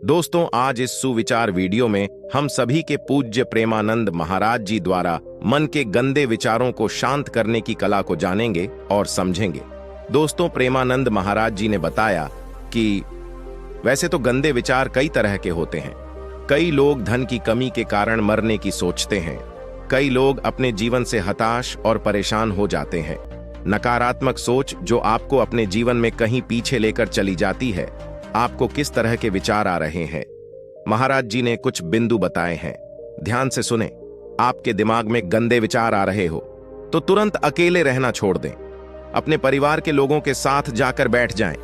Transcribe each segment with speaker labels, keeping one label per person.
Speaker 1: दोस्तों, आज इस सुविचार वीडियो में हम सभी के पूज्य प्रेमानंद महाराज जी द्वारा मन के गंदे विचारों को शांत करने की कला को जानेंगे और समझेंगे। दोस्तों, प्रेमानंद महाराज जी ने बताया कि वैसे तो गंदे विचार कई तरह के होते हैं। कई लोग धन की कमी के कारण मरने की सोचते हैं। कई लोग अपने जीवन से हताश और परेशान हो जाते हैं। नकारात्मक सोच जो आपको अपने जीवन में कहीं पीछे लेकर चली जाती है। आपको किस तरह के विचार आ रहे हैं? महाराज जी ने कुछ बिंदु बताए हैं, ध्यान से सुने। आपके दिमाग में गंदे विचार आ रहे हो तो तुरंत अकेले रहना छोड़ दें। अपने परिवार के लोगों के साथ जाकर बैठ जाएं,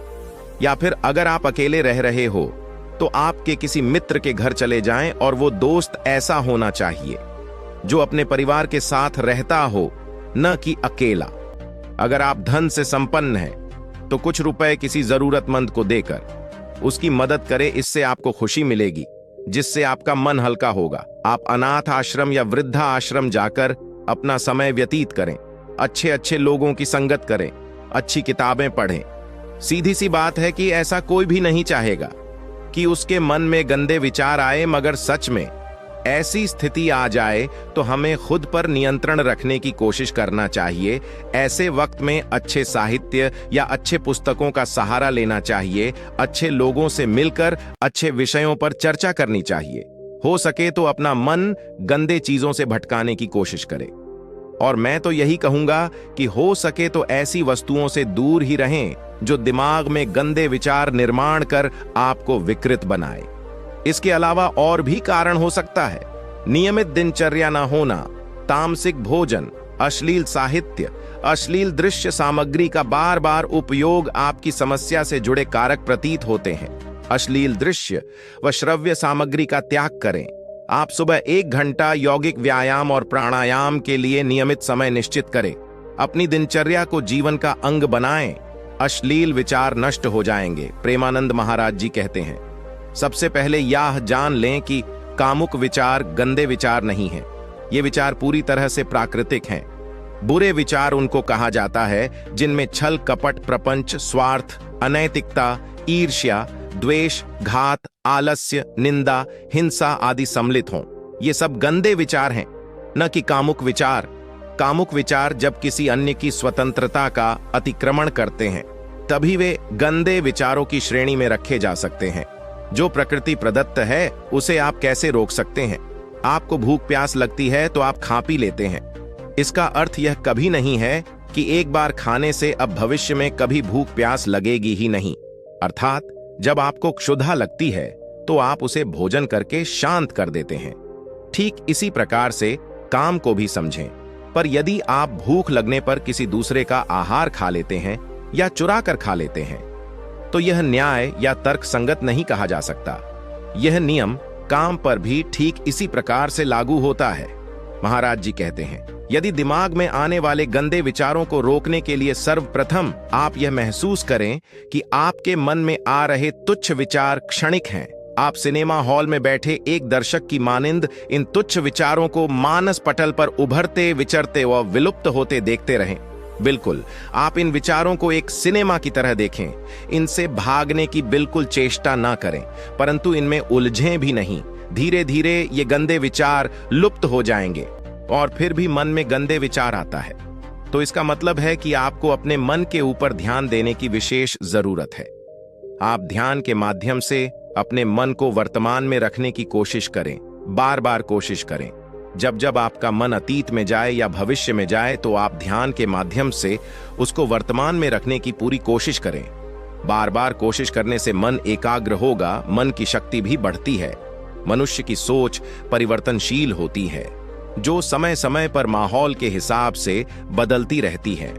Speaker 1: या फिर अगर आप अकेले रह रहे हो तो आपके किसी मित्र के घर चले जाएं, और वो दोस्त ऐसा होना चाहिए जो अपने परिवार के साथ रहता हो, न कि अकेला। अगर आप धन से संपन्न हैं तो कुछ रुपए किसी जरूरतमंद को देकर उसकी मदद करें। इससे आपको खुशी मिलेगी, जिससे आपका मन हल्का होगा। आप अनाथ आश्रम या वृद्धा आश्रम जाकर अपना समय व्यतीत करें। अच्छे अच्छे लोगों की संगत करें, अच्छी किताबें पढ़ें। सीधी सी बात है कि ऐसा कोई भी नहीं चाहेगा कि उसके मन में गंदे विचार आए, मगर सच में ऐसी स्थिति आ जाए तो हमें खुद पर नियंत्रण रखने की कोशिश करना चाहिए। ऐसे वक्त में अच्छे साहित्य या अच्छे पुस्तकों का सहारा लेना चाहिए। अच्छे लोगों से मिलकर अच्छे विषयों पर चर्चा करनी चाहिए। हो सके तो अपना मन गंदे चीजों से भटकाने की कोशिश करें। और मैं तो यही कहूंगा कि हो सके तो ऐसी वस्तुओं से दूर ही रहें जो दिमाग में गंदे विचार निर्माण कर आपको विकृत बनाए। इसके अलावा और भी कारण हो सकता है। नियमित दिनचर्या न होना, तामसिक भोजन, अश्लील साहित्य, अश्लील दृश्य सामग्री का बार बार उपयोग आपकी समस्या से जुड़े कारक प्रतीत होते हैं। अश्लील दृश्य व श्रव्य सामग्री का त्याग करें। आप सुबह 1 घंटा यौगिक व्यायाम और प्राणायाम के लिए नियमित समय निश्चित करें। अपनी दिनचर्या को जीवन का अंग बनाएं। अश्लील विचार नष्ट हो जाएंगे। प्रेमानंद महाराज जी कहते हैं, सबसे पहले यह जान लें कि कामुक विचार गंदे विचार नहीं हैं। ये विचार पूरी तरह से प्राकृतिक हैं। बुरे विचार उनको कहा जाता है जिनमें छल, कपट, प्रपंच, स्वार्थ, अनैतिकता, ईर्ष्या, द्वेष, घात, आलस्य, निंदा, हिंसा आदि सम्मिलित हों। ये सब गंदे विचार हैं, न कि कामुक विचार। कामुक विचार जब किसी अन्य की स्वतंत्रता का अतिक्रमण करते हैं, तभी वे गंदे विचारों की श्रेणी में रखे जा सकते हैं। जो प्रकृति प्रदत्त है उसे आप कैसे रोक सकते हैं? आपको भूख प्यास लगती है तो आप खा पी लेते हैं। इसका अर्थ यह कभी नहीं है कि एक बार खाने से अब भविष्य में कभी भूख प्यास लगेगी ही नहीं। अर्थात जब आपको क्षुधा लगती है तो आप उसे भोजन करके शांत कर देते हैं। ठीक इसी प्रकार से काम को भी समझें। पर यदि आप भूख लगने पर किसी दूसरे का आहार खा लेते हैं या चुरा कर खा लेते हैं तो यह न्याय या तर्क संगत नहीं कहा जा सकता। यह नियम काम पर भी ठीक इसी प्रकार से लागू होता है। महाराज जी कहते हैं, यदि दिमाग में आने वाले गंदे विचारों को रोकने के लिए सर्वप्रथम आप यह महसूस करें कि आपके मन में आ रहे तुच्छ विचार क्षणिक हैं। आप सिनेमा हॉल में बैठे एक दर्शक की मानिंद इन तुच्छ विचारों को मानस पटल पर उभरते, विचरते व विलुप्त होते देखते रहें। बिल्कुल, आप इन विचारों को एक सिनेमा की तरह देखें। इनसे भागने की बिल्कुल चेष्टा ना करें, परंतु इनमें उलझें भी नहीं। धीरे धीरे ये गंदे विचार लुप्त हो जाएंगे। और फिर भी मन में गंदे विचार आता है तो इसका मतलब है कि आपको अपने मन के ऊपर ध्यान देने की विशेष जरूरत है। आप ध्यान के माध्यम से अपने मन को वर्तमान में रखने की कोशिश करें। बार बार कोशिश करें। जब जब आपका मन अतीत में जाए या भविष्य में जाए तो आप ध्यान के माध्यम से उसको वर्तमान में रखने की पूरी कोशिश करें। बार बार कोशिश करने से मन एकाग्र होगा, मन की शक्ति भी बढ़ती है। मनुष्य की सोच परिवर्तनशील होती है, जो समय समय पर माहौल के हिसाब से बदलती रहती है।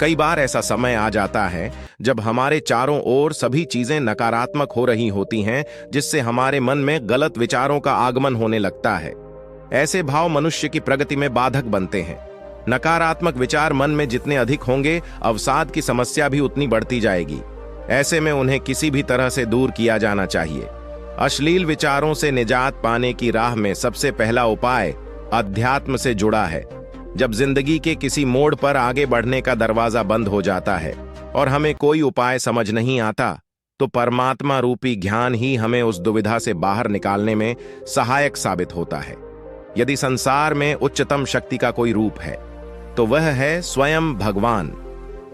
Speaker 1: कई बार ऐसा समय आ जाता है जब हमारे चारों ओर सभी चीजें नकारात्मक हो रही होती हैं, जिससे हमारे मन में गलत विचारों का आगमन होने लगता है। ऐसे भाव मनुष्य की प्रगति में बाधक बनते हैं। नकारात्मक विचार मन में जितने अधिक होंगे, अवसाद की समस्या भी उतनी बढ़ती जाएगी। ऐसे में उन्हें किसी भी तरह से दूर किया जाना चाहिए। अश्लील विचारों से निजात पाने की राह में सबसे पहला उपाय अध्यात्म से जुड़ा है। जब जिंदगी के किसी मोड़ पर आगे बढ़ने का दरवाजा बंद हो जाता है और हमें कोई उपाय समझ नहीं आता, तो परमात्मा रूपी ज्ञान ही हमें उस दुविधा से बाहर निकालने में सहायक साबित होता है। यदि संसार में उच्चतम शक्ति का कोई रूप है तो वह है स्वयं भगवान।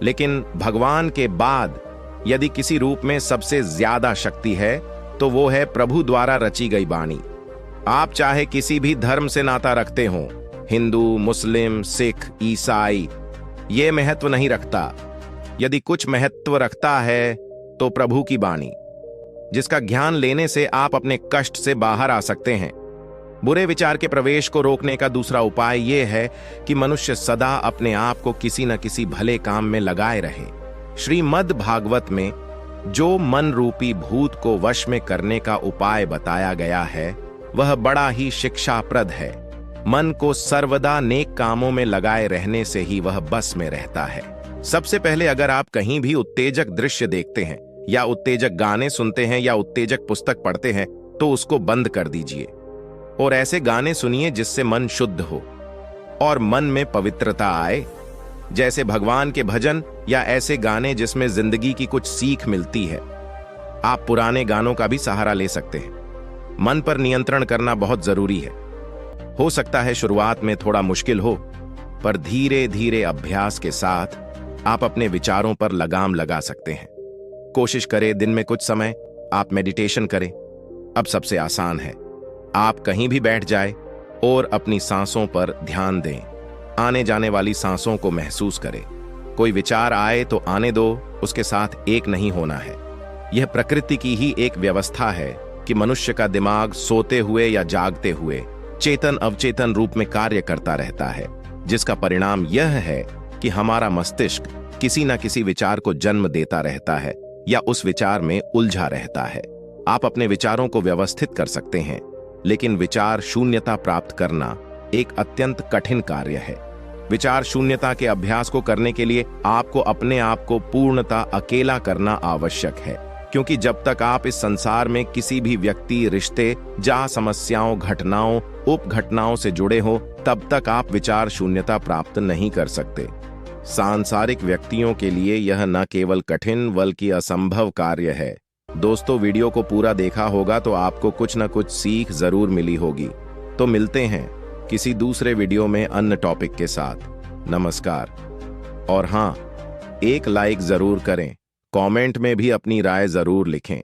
Speaker 1: लेकिन भगवान के बाद यदि किसी रूप में सबसे ज्यादा शक्ति है तो वो है प्रभु द्वारा रची गई वाणी। आप चाहे किसी भी धर्म से नाता रखते हो, हिंदू, मुस्लिम, सिख, ईसाई, ये महत्व नहीं रखता। यदि कुछ महत्व रखता है तो प्रभु की वाणी, जिसका ज्ञान लेने से आप अपने कष्ट से बाहर आ सकते हैं। बुरे विचार के प्रवेश को रोकने का दूसरा उपाय यह है कि मनुष्य सदा अपने आप को किसी न किसी भले काम में लगाए रहे। श्रीमद् भागवत में जो मन रूपी भूत को वश में करने का उपाय बताया गया है वह बड़ा ही शिक्षाप्रद है। मन को सर्वदा नेक कामों में लगाए रहने से ही वह बस में रहता है। सबसे पहले अगर आप कहीं भी उत्तेजक दृश्य देखते हैं या उत्तेजक गाने सुनते हैं या उत्तेजक पुस्तक पढ़ते हैं तो उसको बंद कर दीजिए और ऐसे गाने सुनिए जिससे मन शुद्ध हो और मन में पवित्रता आए, जैसे भगवान के भजन या ऐसे गाने जिसमें जिंदगी की कुछ सीख मिलती है। आप पुराने गानों का भी सहारा ले सकते हैं। मन पर नियंत्रण करना बहुत जरूरी है। हो सकता है शुरुआत में थोड़ा मुश्किल हो, पर धीरे धीरे अभ्यास के साथ आप अपने विचारों पर लगाम लगा सकते हैं। कोशिश करें दिन में कुछ समय आप मेडिटेशन करें। अब सबसे आसान है, आप कहीं भी बैठ जाएं और अपनी सांसों पर ध्यान दें। आने जाने वाली सांसों को महसूस करें। कोई विचार आए तो आने दो, उसके साथ एक नहीं होना है। यह प्रकृति की ही एक व्यवस्था है कि मनुष्य का दिमाग सोते हुए या जागते हुए चेतन अवचेतन रूप में कार्य करता रहता है, जिसका परिणाम यह है कि हमारा मस्तिष्क किसी न किसी विचार को जन्म देता रहता है या उस विचार में उलझा रहता है। आप अपने विचारों को व्यवस्थित कर सकते हैं, लेकिन विचार शून्यता प्राप्त करना एक अत्यंत कठिन कार्य है। विचार शून्यता के अभ्यास को करने के लिए आपको अपने आप को पूर्णतः अकेला करना आवश्यक है, क्योंकि जब तक आप इस संसार में किसी भी व्यक्ति, रिश्ते, जहां समस्याओं, घटनाओं, उपघटनाओं से जुड़े हो, तब तक आप विचार शून्यता प्राप्त नहीं कर सकते। सांसारिक व्यक्तियों के लिए यह न केवल कठिन बल्कि असंभव कार्य है। दोस्तों, वीडियो को पूरा देखा होगा तो आपको कुछ न कुछ सीख जरूर मिली होगी। तो मिलते हैं किसी दूसरे वीडियो में अन्य टॉपिक के साथ। नमस्कार। और हाँ, एक लाइक जरूर करें, कमेंट में भी अपनी राय जरूर लिखें।